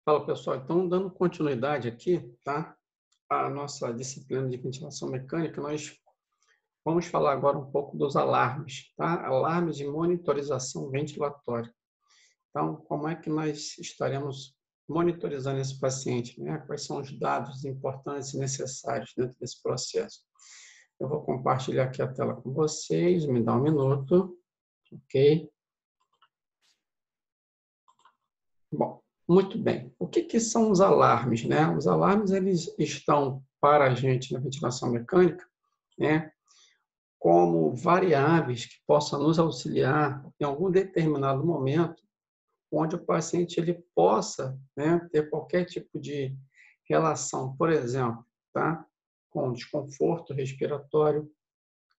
Fala, pessoal. Então, dando continuidade aqui, tá? A nossa disciplina de ventilação mecânica, nós vamos falar agora um pouco dos alarmes, tá? Alarmes de monitorização ventilatória. Então, como é que nós estaremos monitorizando esse paciente, né? Quais são os dados importantes e necessários dentro desse processo? Eu vou compartilhar aqui a tela com vocês, me dá um minuto, ok? Bom, muito bem. O que são os alarmes, né? Os alarmes, eles estão para a gente na ventilação mecânica, né, como variáveis que possam nos auxiliar em algum determinado momento, onde o paciente ele possa, né, ter qualquer tipo de relação, por exemplo, tá, com desconforto respiratório,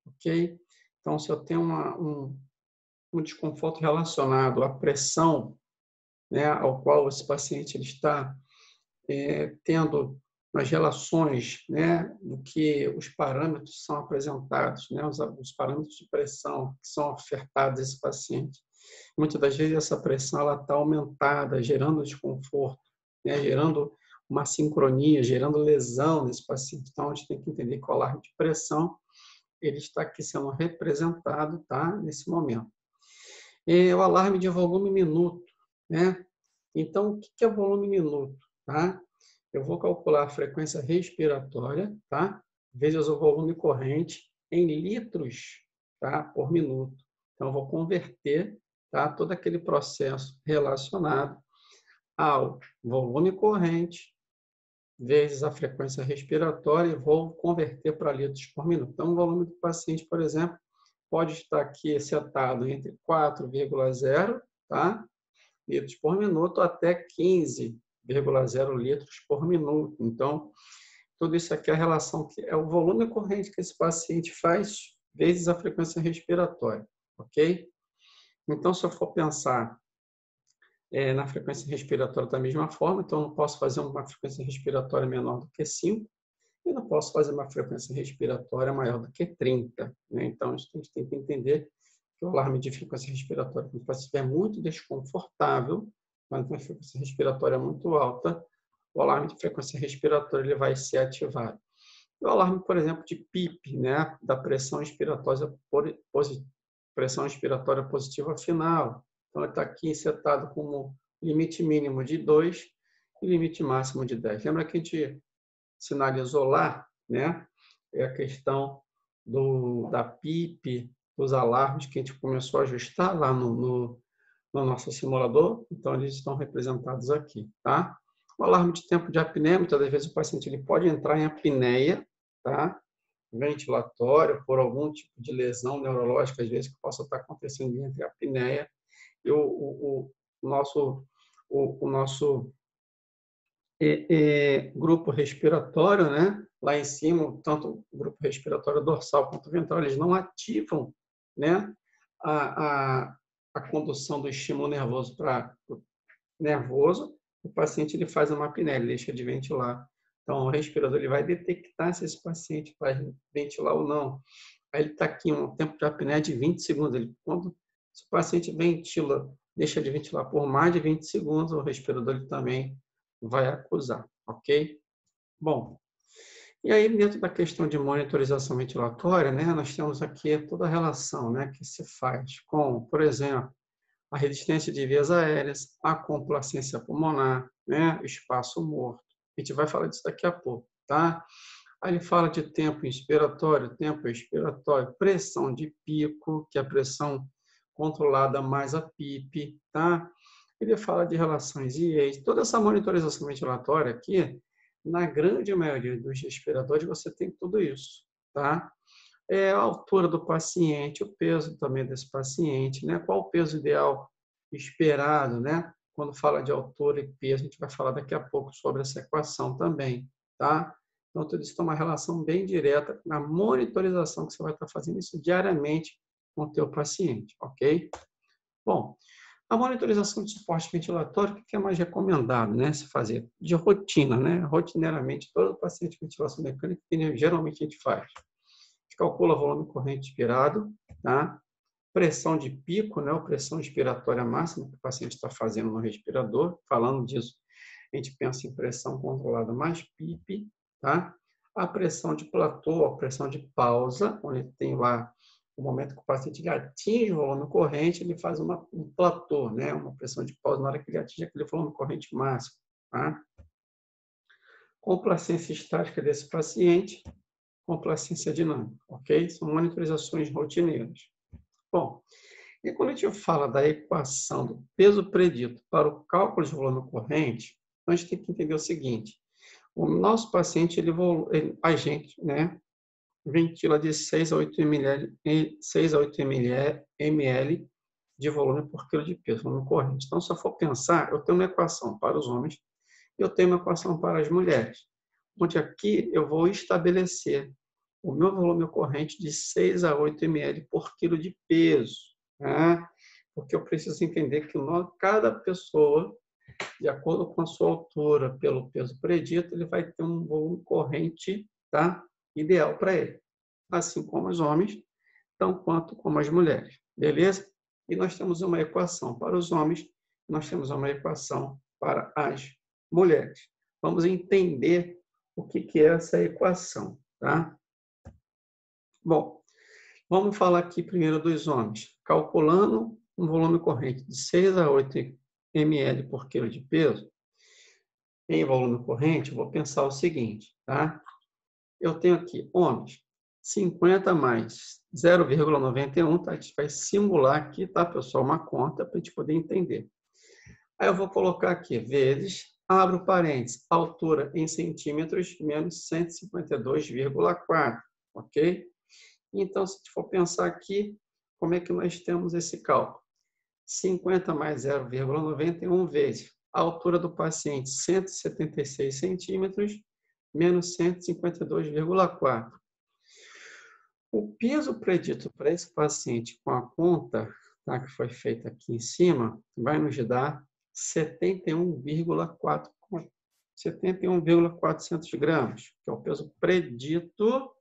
ok? Então, se eu tenho um desconforto relacionado à pressão, né, ao qual esse paciente ele está tendo nas relações, né, do que os parâmetros são apresentados, né, os parâmetros de pressão que são ofertados a esse paciente. Muitas das vezes essa pressão ela está aumentada, gerando desconforto, né, gerando uma sincronia, gerando lesão nesse paciente. Então, a gente tem que entender que o alarme de pressão ele está aqui sendo representado, tá, nesse momento. E o alarme de volume minuto, né? Então, o que é volume minuto, tá? Eu vou calcular a frequência respiratória, tá? Vezes o volume corrente em litros, tá? Por minuto. Então, eu vou converter, tá? Todo aquele processo relacionado ao volume corrente vezes a frequência respiratória e vou converter para litros por minuto. Então, o volume do paciente, por exemplo, pode estar aqui setado entre 4,0, tá, litros por minuto até 15,0 litros por minuto. Então, tudo isso aqui é a relação que é o volume corrente que esse paciente faz vezes a frequência respiratória, ok? Então, se eu for pensar na frequência respiratória da mesma forma, então eu não posso fazer uma frequência respiratória menor do que 5 e não posso fazer uma frequência respiratória maior do que 30. Né? Então, a gente tem que entender que o alarme de frequência respiratória, quando o paciente estiver muito desconfortável, quando tem uma frequência respiratória muito alta, o alarme de frequência respiratória ele vai ser ativado. E o alarme, por exemplo, de PIP, né, da pressão expiratória positiva final. Então, ele está aqui setado como limite mínimo de 2 e limite máximo de 10. Lembra que a gente sinalizou lá, né? É a questão da PIP, dos alarmes que a gente começou a ajustar lá no nosso simulador. Então, eles estão representados aqui, tá? O alarme de tempo de apneia, muitas das vezes o paciente ele pode entrar em apneia, tá? Ventilatória, por algum tipo de lesão neurológica, às vezes, que possa estar acontecendo entre a apneia e o nosso grupo respiratório, né? Lá em cima, tanto o grupo respiratório dorsal quanto o ventral, eles não ativam, né? A condução do estímulo nervoso para o nervoso, o paciente ele faz uma apneia, ele deixa de ventilar. Então, o respirador ele vai detectar se esse paciente vai ventilar ou não. Aí ele está aqui um tempo de apneia de 20 segundos. Se o paciente ventila, deixa de ventilar por mais de 20 segundos, o respirador ele também vai acusar, ok? Bom, e aí dentro da questão de monitorização ventilatória, né, nós temos aqui toda a relação, né, que se faz com, por exemplo, a resistência de vias aéreas, a complacência pulmonar, né, espaço morto. A gente vai falar disso daqui a pouco, tá? Aí ele fala de tempo inspiratório, tempo expiratório, pressão de pico, que é a pressão controlada mais a PIP, tá? Ele fala de relações IEs. Toda essa monitorização ventilatória aqui, na grande maioria dos respiradores, você tem tudo isso, tá? A altura do paciente, o peso também desse paciente, né? Qual o peso ideal esperado, né? Quando fala de altura e peso, a gente vai falar daqui a pouco sobre essa equação também, tá? Então, tudo isso tem uma relação bem direta na monitorização que você vai estar fazendo isso diariamente com o teu paciente, ok? Bom, a monitorização de suporte ventilatório, o que é mais recomendado, né, se fazer? De rotina, né? Rotineiramente, todo paciente de ventilação mecânica, que geralmente a gente faz. A gente calcula o volume corrente inspirado, tá? Pressão de pico, né, ou pressão expiratória máxima que o paciente está fazendo no respirador. Falando disso, a gente pensa em pressão controlada mais PIP, tá? A pressão de platô, a pressão de pausa, onde tem lá o momento que o paciente ele atinge o volume corrente, ele faz um platô, né? Uma pressão de pausa na hora que ele atinge aquele volume corrente máximo, tá? Complacência estática desse paciente, complacência dinâmica, ok? São monitorizações rotineiras. Bom, e quando a gente fala da equação do peso predito para o cálculo de volume corrente, a gente tem que entender o seguinte: o nosso paciente, a gente, né, ventila de 6 a 8 ml, 6 a 8 ml de volume por quilo de peso, volume corrente. Então, se eu for pensar, eu tenho uma equação para os homens e eu tenho uma equação para as mulheres, onde aqui eu vou estabelecer o meu volume corrente de 6 a 8 ml por quilo de peso, né? Porque eu preciso entender que cada pessoa, de acordo com a sua altura, pelo peso predito, ele vai ter um volume corrente, tá, ideal para ele. Assim como os homens, tão quanto como as mulheres. Beleza? E nós temos uma equação para os homens, nós temos uma equação para as mulheres. Vamos entender o que é essa equação, tá? Bom, vamos falar aqui primeiro dos homens. Calculando um volume corrente de 6 a 8 ml por quilo de peso, em volume corrente, eu vou pensar o seguinte, tá? Eu tenho aqui homens, 50 mais 0,91, tá? A gente vai simular aqui, tá, pessoal? Uma conta para a gente poder entender. Aí eu vou colocar aqui, vezes, abro parênteses, altura em centímetros, menos 152,4, ok? Então, se a gente for pensar aqui, como é que nós temos esse cálculo? 50 mais 0,91 vezes a altura do paciente, 176 centímetros, menos 152,4. O peso predito para esse paciente com a conta, tá, que foi feita aqui em cima, vai nos dar 71,400 gramas, que é o peso predito,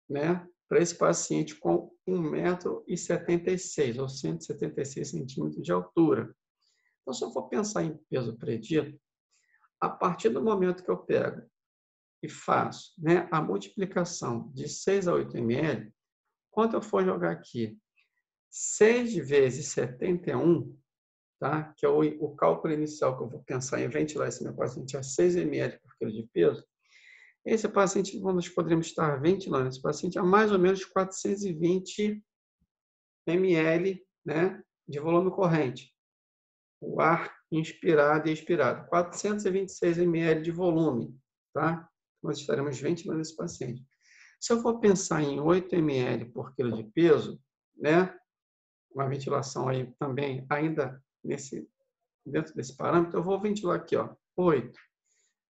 né, para esse paciente com 1,76 m, ou 176 centímetros de altura. Então, se eu for pensar em peso predito, a partir do momento que eu pego e faço, né, a multiplicação de 6 a 8 ml, quando eu for jogar aqui 6 vezes 71, tá, que é o cálculo inicial que eu vou pensar em ventilar esse meu paciente a 6 ml por quilo de peso, esse paciente, nós poderíamos estar ventilando esse paciente a mais ou menos 420 ml, né, de volume corrente. O ar inspirado e expirado. 426 ml de volume, tá? Nós estaremos ventilando esse paciente. Se eu for pensar em 8 ml por quilo de peso, né, uma ventilação aí também ainda dentro desse parâmetro, eu vou ventilar aqui, ó, 8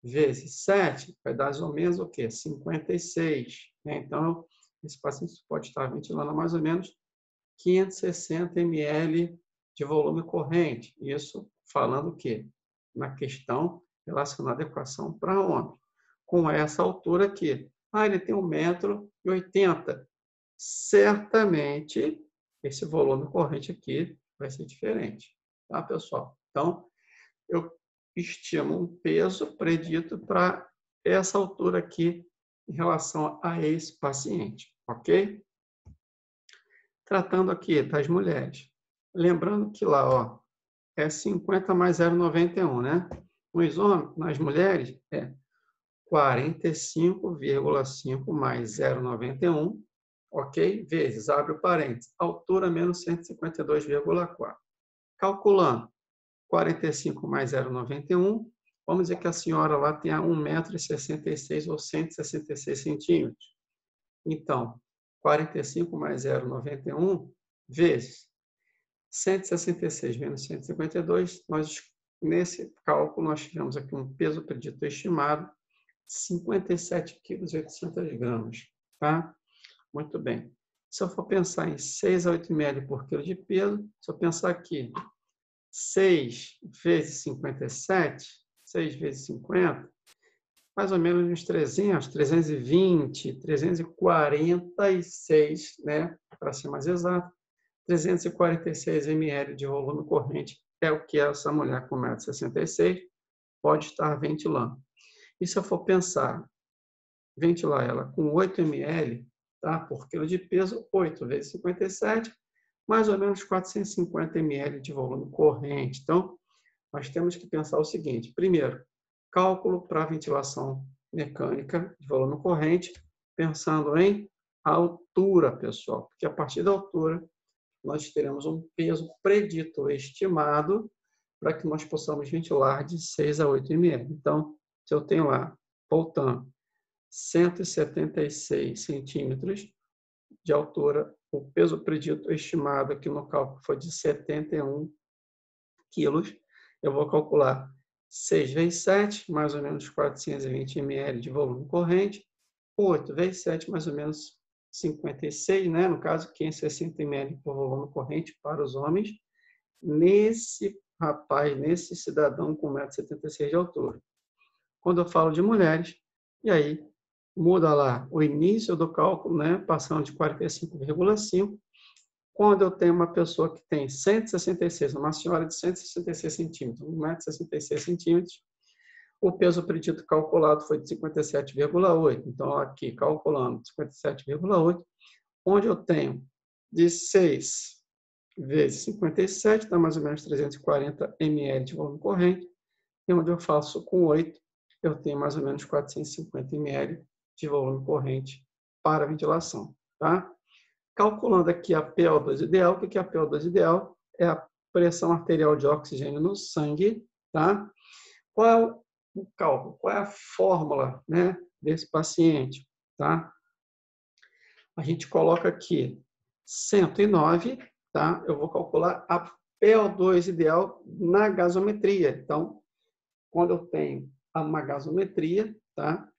vezes 7, vai dar mais ou menos o quê? 56. Né? Então, esse paciente pode estar ventilando mais ou menos 560 ml de volume corrente. Isso falando o quê? Na questão relacionada à equação para homem. Com essa altura aqui. Ele tem 1,80 m. Certamente, esse volume corrente aqui vai ser diferente. Tá, pessoal? Então, eu estimo um peso predito para essa altura aqui em relação a esse paciente, ok? Tratando aqui das mulheres. Lembrando que lá, ó, é 50 mais 0,91, né? Nos homens, nas mulheres, é 45,5 mais 0,91, ok? Vezes, abre o parênteses, altura menos 152,4. Calculando 45 mais 0,91, vamos dizer que a senhora lá tem 1,66 m ou 166 centímetros. Então, 45 mais 0,91 vezes 166 menos 152, nesse cálculo, nós tivemos aqui um peso predito estimado de 57,8 kg. Tá? Muito bem. Se eu for pensar em 6 a 8 ml por quilo de peso, se eu pensar aqui, 6 vezes 57, 6 vezes 50, mais ou menos uns 300, 320, 346, né, para ser mais exato, 346 ml de volume corrente é o que essa mulher com 1,66 m pode estar ventilando. E se eu for pensar, ventilar ela com 8 ml, tá? Por quilo de peso, 8 vezes 57, mais ou menos 450 ml de volume corrente. Então, nós temos que pensar o seguinte: primeiro, cálculo para ventilação mecânica de volume corrente, pensando em altura, pessoal, porque a partir da altura nós teremos um peso predito estimado para que nós possamos ventilar de 6 a 8 ml. Então, se eu tenho lá, voltando, 176 centímetros de altura, o peso predito estimado aqui no cálculo foi de 71 quilos, eu vou calcular 6 vezes 7, mais ou menos 420 ml de volume corrente, 8 vezes 7, mais ou menos 56, né? No caso, 560 ml por volume corrente para os homens, nesse rapaz, nesse cidadão com 1,76 m de altura. Quando eu falo de mulheres, e aí muda lá o início do cálculo, né? Passando de 45,5. Quando eu tenho uma pessoa que tem 166, uma senhora de 166 centímetros, 1,66 m, o peso predito calculado foi de 57,8. Então, aqui, calculando 57,8, onde eu tenho de 6 vezes 57, dá mais ou menos 340 ml de volume corrente, e onde eu faço com 8, eu tenho mais ou menos 450 ml de volume corrente para ventilação, tá? Calculando aqui a PO2 ideal, o que é a PO2 ideal? É a pressão arterial de oxigênio no sangue, tá? Qual é o cálculo? Qual é a fórmula, né, desse paciente, tá? A gente coloca aqui 109, tá? Eu vou calcular a PO2 ideal na gasometria. Então, quando eu tenho uma gasometria, tá?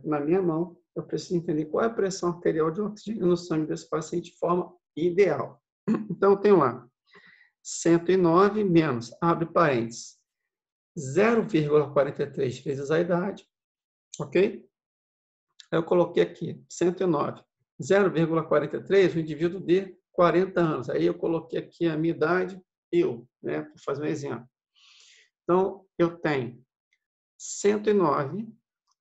Na minha mão, eu preciso entender qual é a pressão arterial de oxigênio no sangue desse paciente de forma ideal. Então, eu tenho lá 109 menos, abre parênteses, 0,43 vezes a idade, ok? Aí eu coloquei aqui 109, 0,43, o indivíduo de 40 anos. Aí eu coloquei aqui a minha idade, né, para fazer um exemplo. Então, eu tenho 109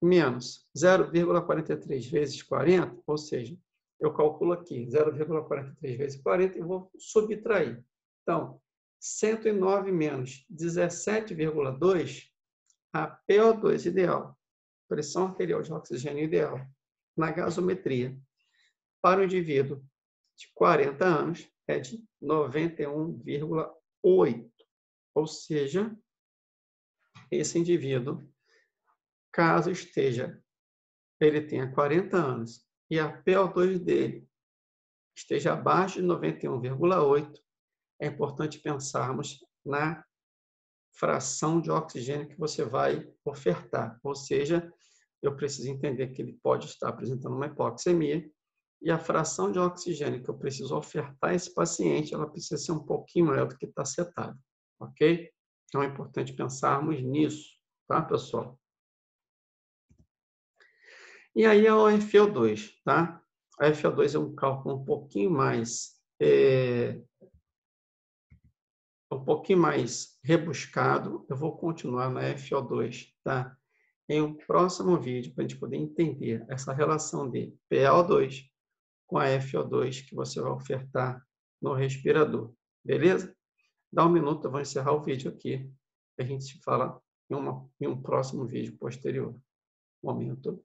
menos 0,43 vezes 40, ou seja, eu calculo aqui 0,43 vezes 40 e vou subtrair. Então, 109 menos 17,2, a PO2 ideal, pressão arterial de oxigênio ideal, na gasometria, para o indivíduo de 40 anos, é de 91,8. Ou seja, esse indivíduo, caso ele tenha 40 anos e a PO2 dele esteja abaixo de 91,8, é importante pensarmos na fração de oxigênio que você vai ofertar. Ou seja, eu preciso entender que ele pode estar apresentando uma hipoxemia e a fração de oxigênio que eu preciso ofertar a esse paciente, ela precisa ser um pouquinho maior do que está setado, ok? Então, é importante pensarmos nisso, tá, pessoal? E aí, a FO2, tá? A FO2 é um cálculo um pouquinho mais rebuscado. Eu vou continuar na FO2, tá? Em um próximo vídeo, para a gente poder entender essa relação de PaO2 com a FO2 que você vai ofertar no respirador. Beleza? Dá um minuto, eu vou encerrar o vídeo aqui. A gente se fala em um próximo vídeo posterior. Momento.